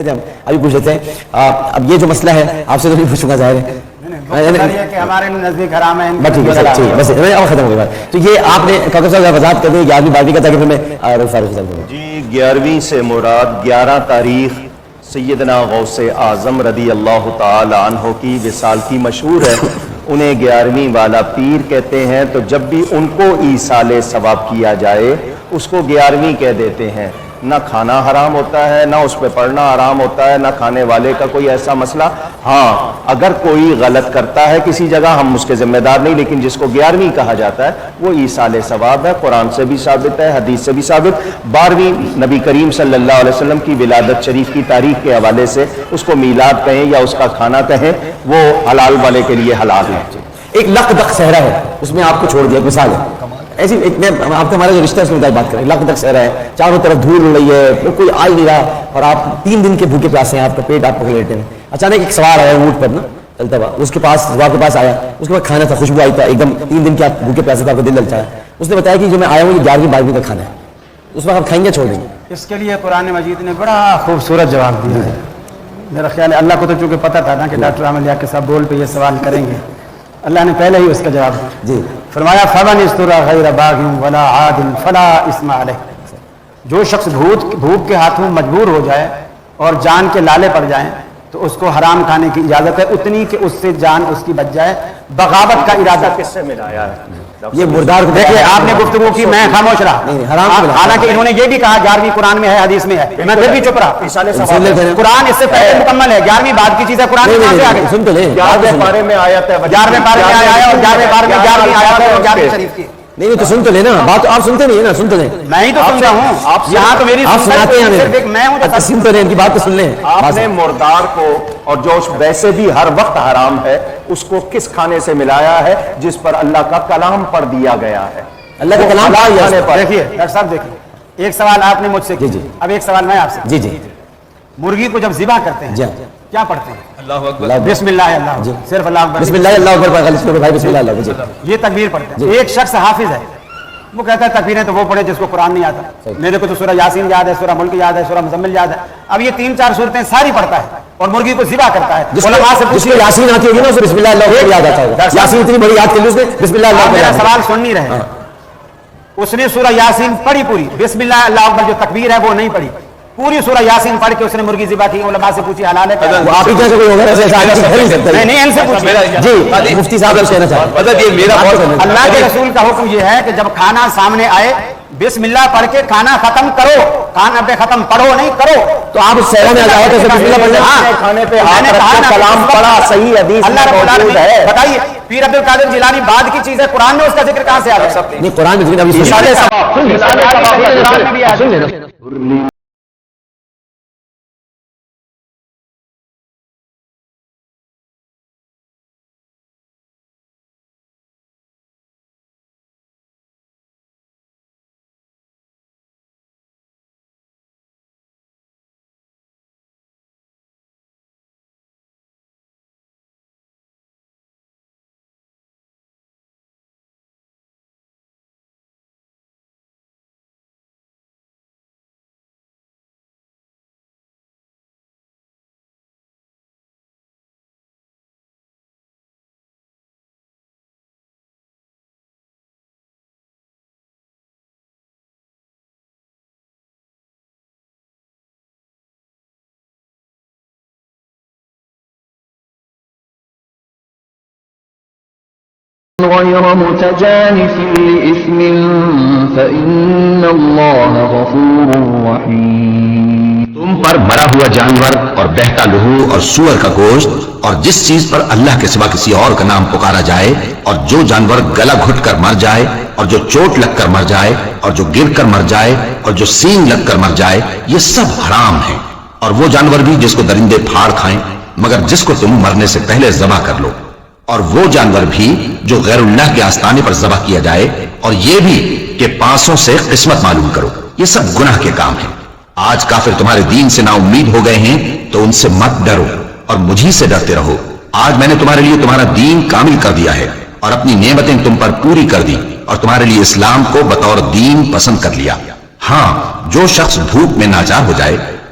ابھی پوچھ لیتے ہیں. اب یہ جو مسئلہ ہے آپ سے تو نہیں پوچھوں گا, ظاہر ہے کہ ہمارے نزدیک حرام ہے. بس ٹھیک ہے سر, ٹھیک ہے, بس اور ختم ہو گئی بات. تو یہ آپ نے کاکر صاحب وضاحت کر دی 11ویں 12ویں کا, تاکہ پھر میں فاروق صاحب جی 11ویں سے مراد 11 تاریخ سیدنا غوث اعظم رضی اللہ تعالی عنہ کی وصال کی مشہور ہے. انہیں 11ویں والا پیر کہتے ہیں. تو جب بھی ان کو ایصال ثواب کیا جائے اس کو 11ویں کہہ دیتے ہیں. نہ کھانا حرام ہوتا ہے, نہ اس پہ پڑھنا حرام ہوتا ہے, نہ کھانے والے کا کوئی ایسا مسئلہ. ہاں اگر کوئی غلط کرتا ہے کسی جگہ ہم اس کے ذمہ دار نہیں, لیکن جس کو 11ویں کہا جاتا ہے وہ ایصال ثواب ہے. قرآن سے بھی ثابت ہے, حدیث سے بھی ثابت. 12ویں نبی کریم صلی اللہ علیہ وسلم کی ولادت شریف کی تاریخ کے حوالے سے اس کو میلاد کہیں یا اس کا کھانا کہیں, وہ حلال والے کے لیے حلال ہے. ایک لق دق صحرا ہے, اس میں آپ کو چھوڑ دیا, مثال ہے ایسی. میں آپ کا ہمارا جو رشتہ ہے اس میں بات کریں. لق دق صحرا ہے, چاروں طرف دھول اڑ رہی ہے, کوئی آ ہی نہیں رہا, اور آپ 3 دن کے بھوکے پیاسے ہیں, آپ کا پیٹ آپ پکڑ لیٹے ہیں. اچانک ایک سوار آیا اونٹ پر نا چلتا ہوا, اس کے پاس آپ کے پاس آیا, اس کے بعد کھانا تھا, خوشبو آئی تھا ایک دم, 3 دن کے آپ بھوکے پیاسے تھے, آپ کا دل للچایا. اس نے بتایا کہ جو میں آیا ہوں یہ 11ویں 12ویں کا کھانا ہے. اس وقت آپ کھائیں گے, چھوڑ دیں گے؟ اس کے لیے قرآن مجید نے بڑا خوبصورت جواب دیا ہے. میرا خیال ہے اللہ کو تو چونکہ پتہ تھا نا کہ ڈاکٹر عملیہ کے ساتھ بول پہ یہ سوال کریں گے, اللہ نے پہلے ہی اس کا جواب دیا. جی فرمایا فمن استر غیر باغ ولا عاد فلا اثم علیہ. جو شخص بھوک کے ہاتھوں مجبور ہو جائے اور جان کے لالے پڑ جائیں تو اس کو حرام کھانے کی اجازت ہے, اتنی کہ اس سے جان اس کی بچ جائے. بغاوت کا ارادہ کس سے ملایا ہے؟ یہ مردار کو دیکھیے, آپ نے گفتگو کی, میں خاموش رہا. حرام کو حالانکہ انہوں نے یہ بھی کہا 11ویں قرآن میں ہے, حدیث میں ہے, میں پھر بھی چپ رہا. قرآن اس سے پہلے مکمل ہے, 11ویں بعد کی چیز ہے. قرآن کہاں سے آ گئی؟ سن تو لیں, 11ویں پارے میں آیت ہے, 11ویں پارے میں آیا ہے, اور 11ویں پارے میں 11ویں آیت ہے, اور 11ویں شریف کی. نہیں تو سن تو لینا, بات آپ سنتے نہیں ہے نا, سن تو لیں. میں ہی تو سن رہا ہوں, آپ یہاں تو میری آپ سناتے ہیں صرف ایک میں ہوں جو سن تو لیں, ان کی بات تو سن لیں. آپ نے مردار کو, اور جو ویسے بھی ہر وقت حرام ہے, اس کو کس کھانے سے ملایا ہے جس پر اللہ کا کلام پڑھ دیا گیا ہے. اللہ کا کلام کھانے پر. دیکھیے ڈاکٹر صاحب, دیکھیے ایک سوال آپ نے مجھ سے کیا, اب ایک سوال میں آپ سے. جی جی مرغی کو جب ذبح کرتے ہیں کیا پڑھتے ہیں؟ اللہ اکبر, بسم اللہ اللہ, صرف اللہ اکبر, بسم اللہ اللہ اکبر, بھائی بسم اللہ اللہ. جی یہ تکبیر پڑھتے ہیں. ایک شخص حافظ ہے, وہ کہتا ہے تکبیریں تو وہ پڑھے جس کو قرآن نہیں آتا. میرے کو تو سورہ یاسین یاد ہے, سورہ ملک یاد ہے, سورہ مزمل یاد ہے. اب یہ 3-4 صورتیں ساری پڑھتا ہے اور مرغی کو ذبح کرتا ہے. جس کو یاسین آتی ہوگی نا اسے بسم اللہ اللہ اکبر یاد آتا ہوگا. یاسین اتنی بڑی یاد کر لی اس نے, بسم اللہ اللہ میرا اکبر. سوال سن نہیں رہے. اس نے سورہ یاسین پڑھی پوری, بسم اللہ اللہ اکبر جو تکبیر ہے وہ نہیں پڑھی. پوری سورہ یاسین پڑھ کے اس نے مرغی ذبح کی. علماء سے پوچھی حلال ہے کیا؟ وہ آپ ہی کیا کوئی ہوگا ایسے ایسا نہیں سکتا. نہیں ان سے پوچھیے. جی مفتی صاحب سے کہنا چاہتا ہوں, یہ میرا بہت اللہ کے رسول کا حکم یہ ہے کہ جب کھانا سامنے آئے بسم اللہ پڑھ کے کھانا ختم کرو. کھانا پہ ختم پڑھو نہیں کرو. تو آپ اس شہروں میں آ جاؤ تو بسم اللہ پڑھ لیں. کھانے پہ ہاتھ رکھ کے کلام پڑھا, صحیح حدیث اللہ میں رب موجود العالمین ہے. بتائیے پیر عبد القادر جیلانی بعد کی چیز ہے, قرآن میں اس کا ذکر کہاں سے آ گیا؟ نہیں قرآن میں ذکر ابھی سن لینا. غير متجانف لإثم فإن الله غفور رحيم. تم پر مرا ہوا جانور اور بہتا لہو اور سور کا گوشت اور جس چیز پر اللہ کے سوا کسی اور کا نام پکارا جائے, اور جو جانور گلا گھٹ کر مر جائے, اور جو چوٹ لگ کر مر جائے, اور جو گر کر مر جائے, اور جو سینگ لگ کر مر جائے, یہ سب حرام ہیں. اور وہ جانور بھی جس کو درندے پھاڑ کھائیں مگر جس کو تم مرنے سے پہلے ذبح کر لو, اور وہ جانور بھی جو غیر اللہ کے آستانے پر ذبح کیا جائے, اور یہ بھی کہ پانسوں سے قسمت معلوم کرو. یہ سب گناہ کے کام ہیں. آج کافر تمہارے دین سے نا امید ہو گئے ہیں تو ان سے مت ڈرو اور مجھی سے ڈرتے رہو. آج میں نے تمہارے لیے تمہارا دین کامل کر دیا ہے اور اپنی نعمتیں تم پر پوری کر دی, اور تمہارے لیے اسلام کو بطور دین پسند کر لیا. ہاں جو شخص بھوک میں ناچار ہو جائے,